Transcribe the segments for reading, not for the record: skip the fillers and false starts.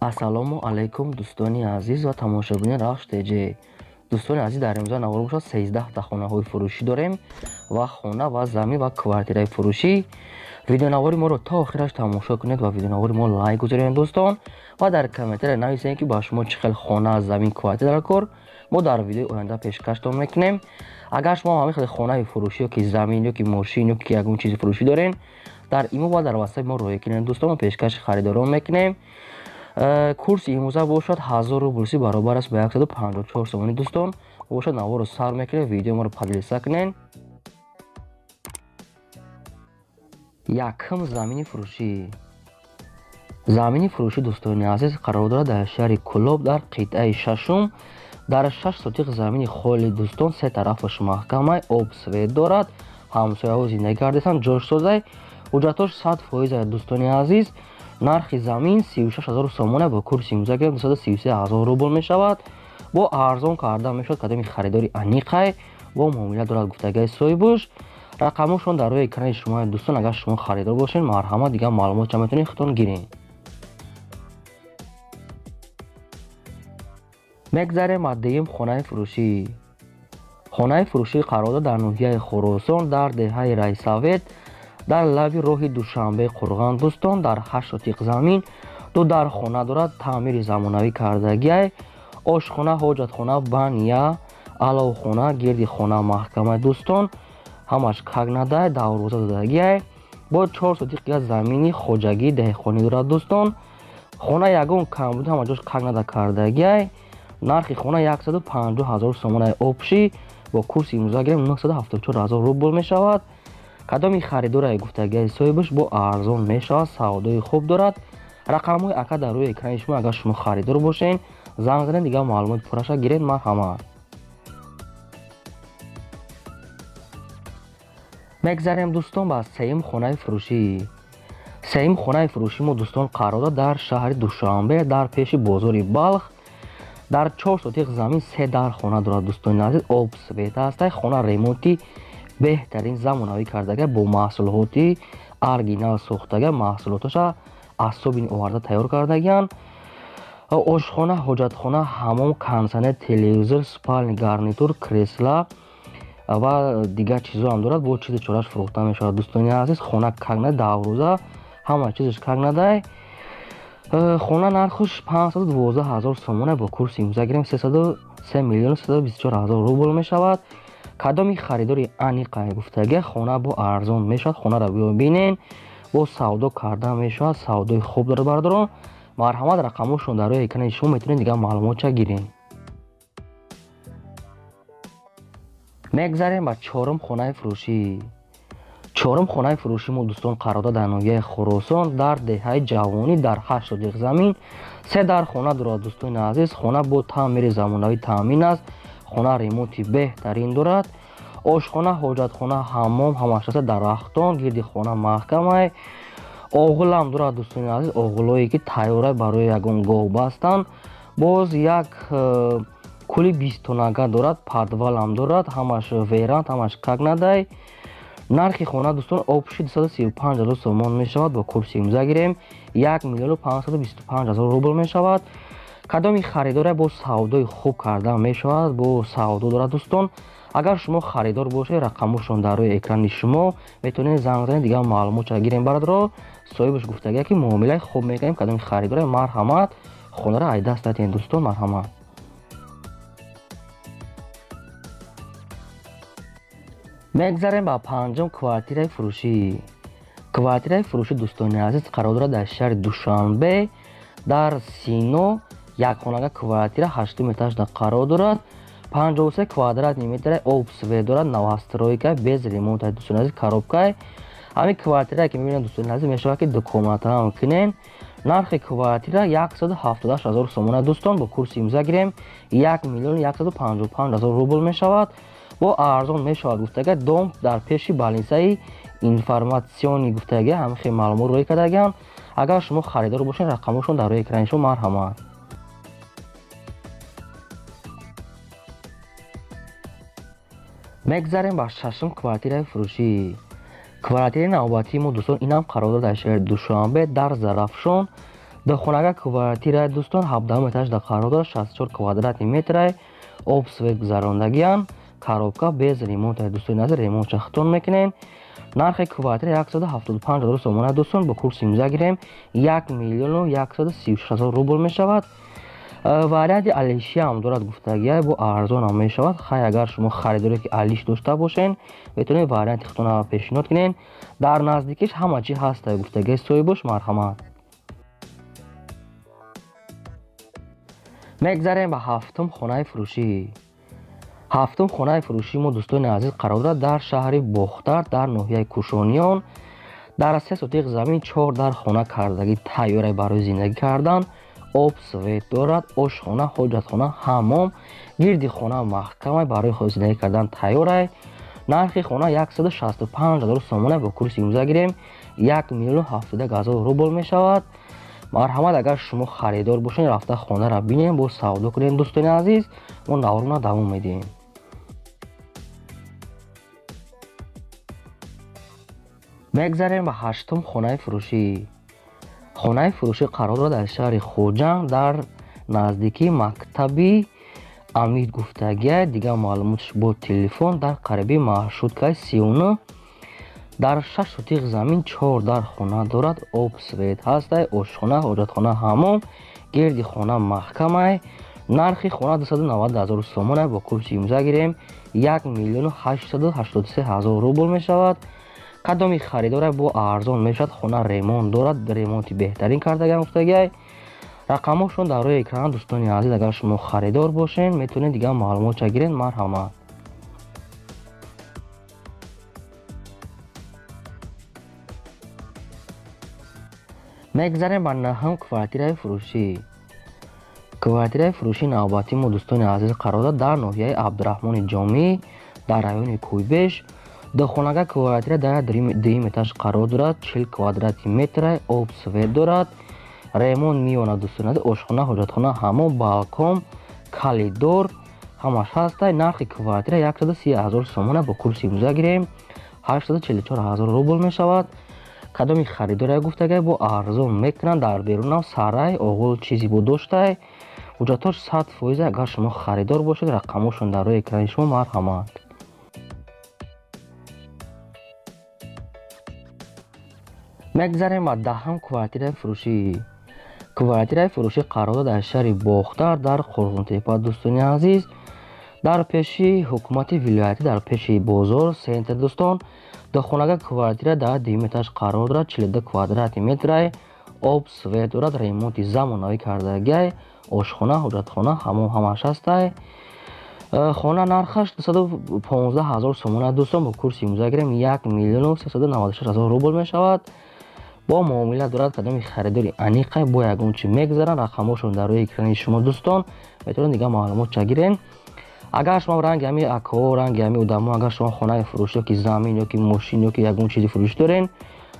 ассалому алайкум дӯстони азиз ва тамошобини RAHSH TJ. Дӯстони азиз, дар имрӯза навор бошад 13 та хонаҳои фурӯшӣ дорем ва хона ва замин ва квартираи фурӯшӣ. Видеонавори моро то охираш тамошо кунед ва видеонавори мо лайк гузоред дӯстон ва дар комментариya нависед ки ба шумо чӣ хел хона, замин, квартира дар кор мо дар видеои оянда пешкаштон мекунем. Агар шумо ҳамин хел хонаи фурӯшӣ ёки замин ёки мошин ёки ягон чизи фурӯшӣ дорен, дар имо ва дар ватсапи мо роя кунед дӯстон, мо пешкаши харидорон мекунем. Курси имрӯза бошад 1000 рубл баробар аст ба 154 сомонӣ дӯстон. Бошад наворо сар мекунем, видеоморо подлиса кунен. Якм замини фурӯшӣ. Замини фурӯшӣ дӯстони азиз қарор дорад дар шаҳри Кӯлоб дар қитъаи шашум. Дар 6 сотиқ замини холи дӯстон, се тарафаш маҳкамай, об свет дорад, ҳамсояҳо зиндагӣ кардесанд, ҷошсозай, ҳуҷҷатош 100% дӯстони азиз. Нархи замин 36000 сомон бо курси имрӯза гирем 233000 рубл мешавад. Бо арзон карда мешавад, кадоми харидори аниқай бо муомила дорад гуфтагиҳои соҳибуш. Рақамошон дар рӯи экрани шумо дӯстон. Агар шумо харидор бошед, марҳамат, дигар маълумотша метавонед худтон гиред. мегзарем ба дуюм хонаи фурӯшӣ. Хонаи фурӯшӣ қарор дорад дар ноҳияи Хӯросон, дар деҳаи Райсавет, дар лаби роҳи Душанбе Қурған дӯстон. Дар 8 сотиқ замин ду дар хона дорад, таъмири замонавӣ кардагиай, ошхона, ҳоҷатхона, баня, аловхона, гирди хона маҳкамаи дӯстон, ҳамаш кагнадай, даврӯза додагиай. Бо 4 сотиқ замини хоҷагӣ деҳқонӣ дорад дӯстон. Хона ягон камбуд, ҳама ҷош кагнада кардагиай. Нархи хона 150000 сомонаи обшӣ бо курси имрӯза гирем 974000 рубл мешавад. кадоми харидораи гуфтагиҳои соҳибуш бо арзон мешавад, савдои хуб дорад. рақамҳои ака дар рӯи экрани шумо. Агар шумо харидор бошед, занг занед, дигар маълумоти пурраша гиред. марҳамат. мегзарем дӯстон ба сеюм хонаи фурӯшӣ. сеюм хонаи фурӯшӣ мо дӯстон қарор дорад дар шаҳри Душанбе, дар пеши бозори Балх. дар 4 сотиқ замин се дар хона дорад дӯстони азиз. об свет ҳастай. хона ремонти беҳтарин замонавӣ кардагиа бо маҳсулоти оригинал сохтагиа. маҳсулоташа аз собини оварда тайёр кардагиан. ошхона, ҳоҷатхона, ҳамом, кондитсионер, телевизор, спальни гарнитур, кресла ва дигар чизоам дорад. бо чизи чораш фурӯхта мешавад дӯстони азиз. хона кагна, даврӯза, ҳама чизаш кагнадай. хона нархш 512000 сомон бо курси имрӯза гирем 3324000 рубл мешавад. кадоми харидори аниқай гуфтагиа хона бо арзон мешавад. хонара биёбинен, бо савдо карда мешавад, савдои хуб дорад бардорон. марҳамат, рақамошон дар рӯи экрани шумо метавонед дигар маълумотша гиред. мегзарем ба чорум хонаи фурӯшӣ. чорум хонаи фурӯшӣ мо дӯстон қарор дорад дар ноҳияи Хӯросон, дар деҳаи ҷавонӣ, дар 8 сотиқ замин. се дар хона дорад дӯстони азиз. хона бо таъмири замонавӣ таъмин аст. хона ремонти беҳтарин дорад. ошхона, ҳоҷатхона, ҳаммом, ҳамаша дарахтон, гирди хона маҳкамай. оғулам дорад дӯстони азиз. оғулое ки тайёрай барои ягон гоҳ бастанд. боз як кули 20 тонага дорад. подвалам дорад. ҳамаш веранд, ҳамаш кагнадай. нархи хона дӯстон обши 235000 сомон мешавад. бо курси имрӯза гирем 1525000 рубл мешавад. кадоми харидора бо савдои хуб карда мешавад. бо савдо дорад дӯстон. агар шумо харидор бошед, рақамошон дар рӯи экрани шумо метавонед занг занед, дигар маълумотша гирем барадро. соҳибаш гуфтагиа ки муомилаи хуб мекунем. кадоми харидора марҳамат, хонара ай даст датен дӯстон. марҳамат. мегзарем ба панҷум квартираи фурӯшӣ. квартираи фурӯшӣ дӯстони азиз қарор дорад дар шаҳри Душанбе, дар Сино. якхонага квартира 8 этажда қарор дорад. 53 квадратни метр об свет дорад. новостройка без ремонт дӯстони азиз, коробкай. ҳамин квартира ки мебинед дӯстони азиз мешавад ки дукоматам кунен. нархи квартира 178000 сомона дӯстон. бо курси имрӯза гирем 1155000 рубл мешавад. бо арзон мешавад гуфтагиа. дом дар пеши балинсаи информатсиони гуфтагиа ҳамин хел маълумот роя кардагиан. агар шумо харидор бошед, рақамошон дар рӯи экрани шумо. марҳамат. мегзарем ба шашум квартираи фурӯшӣ. квартираи навбатии мо дӯстон инам қарор дорад дар шаҳри Душанбе, дар Зарафшон, дохонага квартира дӯстон 17 этажда қарор дорад, 64 квадрати метр, об свет гузарондагиан, коробка без ремонт дӯстони азиз, ремонт шахтон мекунем. нархи квартира 175,000 сомон дӯстон, бо курси имза гирем 1,136,000 рубл мешавад. варианти алиши ҳам дорад гуфтагия, бо арзон ҳам мешавад. хай агар шумо харидоре ки алиш дошта бошен, метавонед варианти худтона пешниҳод кунед. дар наздикиш ҳама чи ҳаст, гуфтагия соҳибош, марҳамат. мегзарем ба ҳафтум хонаи фурӯшӣ. ҳафтум хонаи фурӯшӣ мо дӯстони азиз қарор дорад дар шаҳри бохтар, дар ноҳияи кушониён. дар 3 сотиқ замин 4 дар хона кардагӣ тайёра барои зиндагӣ кардан. об свет дорад, ошхона, ҳоҷатхона, ҳаммом, гирди хона маҳкама барои зиндагӣ кардан тайёра. нархи хона 165,000 сомон бо курси имза гирем 1,72,000 рубл мешавад. марҳамат, агар шумо харидор бошед, рафта хонаро бинем, бо савдо кунем дӯстони азиз, мо наврона давом медиҳем. мегзарем ба ҳаштум хонаи фурӯшӣ. хонаи фурӯшӣ қарор дорад дар шаҳри хоҷанд, дар наздикии мактаби амид гуфтагия. дигар маълумотш бо телефон дар қариби маршруткаи 39. дар 6 сотиқ замин 4 дар хона дорад, об свет ҳастай, ошхона, ҳоҷатхона, ҳаммом, гирди хона маҳкамай. нархи хона 290,000 сомон бо курси имза гирем 1,883,000 рубл мешавад. кадоми харидора бо арзон мешавад. хона ремонт дорад, ремонти беҳтарин кардагиам гуфтагиай. рақамошон дар рӯи экран дӯстони азиз, агар шумо харидор бошен, метавонед дигар маълумотша гиред. марҳамат. мегзарем ба наҳум квартираи фурӯшӣ. квартираи фурӯшӣ навбатӣ мо дӯстони азиз қарор дорад дар ноҳияи абдурахмони ҷомӣ, дар райони кӯйбеш. духонага квартира дар дуюм этаж қарор дорад, 40 квадрати метр, об свет дорад, ремонт меёнад дӯстони азиз, ошхона, ҳоҷатхона, ҳаммом, балкон, калидор ҳамаш ҳастай. нархи квартира 130,000 сомон бо курси имза гирем 844,000 рубл мешавад. кадоми харидора гуфтагай бо арзон мекунанд. дар берунам сарай, оғул чизи бо доштай, ҳуҷҷатош 100%. агар шумо харидор бошед, рақамошон дар рӯи экрани шумо. марҳамат. мегзарем ба даҳум квартираи фурӯшӣ. квартираи фурӯшӣ қарор дорад дар шаҳри бохтар, дар қурғунтепа дӯстони азиз, дар пеши ҳукумати вилоятӣ, дар пеши бозор сентр дӯстон. дохонага квартира дар дуюм этаж қарор дорад, 42 квадрати метр, об свет дорад, ремонти замонавӣ кардагиай, ошхона, ҳоҷатхона, ҳаммом ҳамаш ҳастай. хона нархаш 215,000 сомон дӯстон, бо курси имза гирем 1,396,000 рубл мешавад. бо муомила дорад. кадоми харидори аниқай бо ягон чи мегзаранд. рақамошон дар рӯи экрани шумо дӯстон, метавонед дигар маълумотша гирен. агар шумо ранги ҳами акҳо, ранги ҳами одамо, агар шумо хонаи фурӯш ёки замин ёки мошин ёки ягон чизи фурӯш дорен,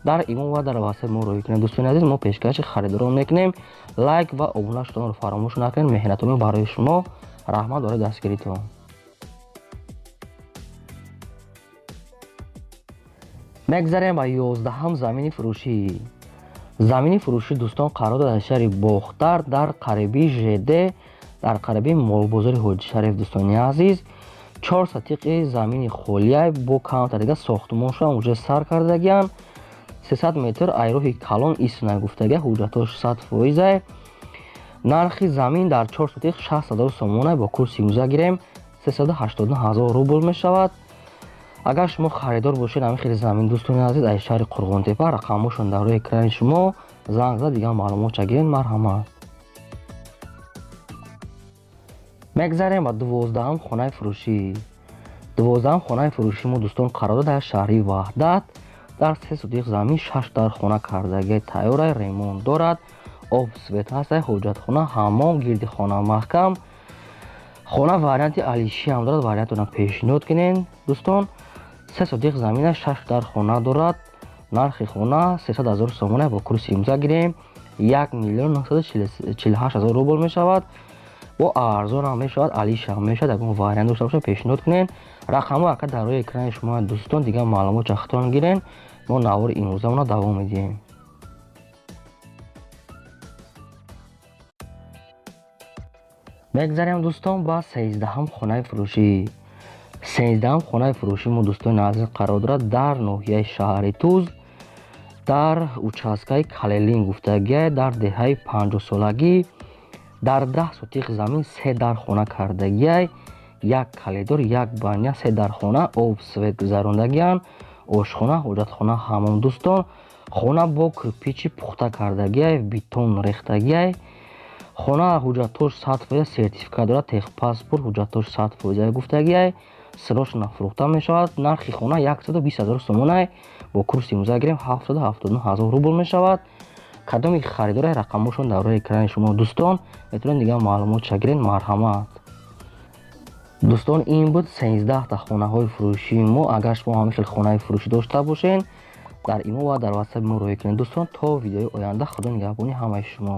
дар имо ва дар ватсап мо роҳӣ кунед дӯстони азиз. мо пешкаши харидорон мекунем. лайк ва обуна шуданро фаромӯш накунед. меҳнатони барои шумо. раҳмат барои дастгиритон. мегзарем ба 11ум замини фурӯшӣ. замини фурӯшӣ дӯстон қарор дорад дар шаҳри бохтар, дар қариби ЖД, дар қариби молбозори ҳоҷи шариф дӯстони азиз. 4 сатиқи замини холия бо камтар дига сохтмоншо уҷа сар кардагиан. 300 метр айроҳи калон исна гуфтага, ҳуҷҷатош 100%. нархи замин дар 4 сотиқ 60,000 сомон бо курси имза гирем 389,000 рубл мешавад. агар шумо харидор бошед ҳамин хели замин дӯстони азиз, аз шаҳри қурғунтепа, рақамошон дар рӯи экрани шумо, занг зад дигар маълумотша гиред. марҳамат. мегзарем ба 12ум хонаи фурӯшӣ. 12ум хонаи фурӯшӣ мо дӯстон қарор дорад дар шаҳри ваҳдат, дар 3 сотиқ замин 6 дар хона кардагиай тайёра, ремонт дорад, об свет ҳастай, ҳоҷатхона, ҳаммом, гирди хона маҳкам. хона варианти алиши ҳам дорад, вариантона пешниҳод кунед дӯстон. 3 сотиқ замина 6 дар хона дорад. нархи хона 300,000 сомон бо курси имза гирем 1,948,000 рубл мешавад. бо арзон ҳам мешавад, алиш ҳам мешавад. ягон вариант дошта боша пешниҳод кунед. рақамо ака дар рӯи экрани шумо дӯстон, дигар маълумот чахтон гирен. мо навори имрӯзамона давом медиҳем. мегзарем дӯстон ба 13-ҳам хонаи фурӯшӣ. 13-ҳам хонаи фурӯшӣ мо дӯстони назир қарор дорад дар ноҳияи шаҳри Туз, дар участкаи Калелин гуфтагиай, дар деҳаи 50-солагӣ, дар 10 сотиқ замин 3 дар хона кардагиай, 1 калидор, 1 баня, 3 дар хона, об, свет гузарондагиан, ошхона, ҳоҷатхона, ҳамом дӯстон. Хона бо кирпичи пухта кардагиай, бетон рехтагиай. Хона ҳуҷҷатош 100% сертификат дорад, техпаспорт, ҳуҷҷатош 100% гуфтагиай. Сирош нафрохта мешавад. Нархи хона 120 000 сомонай, бо курси имзо гирем 779 000 рубл мешавад. Кадоми харидорай рақамошон дар роҳи экрани шумо дӯстон, метавонед дигар маълумотша гиред. Марҳамат дӯстон, ин буд 13-та хонаҳои фурӯшии мо. Агар шумо ҳамин хел хонаи фурӯшӣ дошта бошед, дар имо ва дар ватсаби мо роҳӣ кунед дӯстон. То видеои оянда, худо нигаҳбони ҳамаи шумо.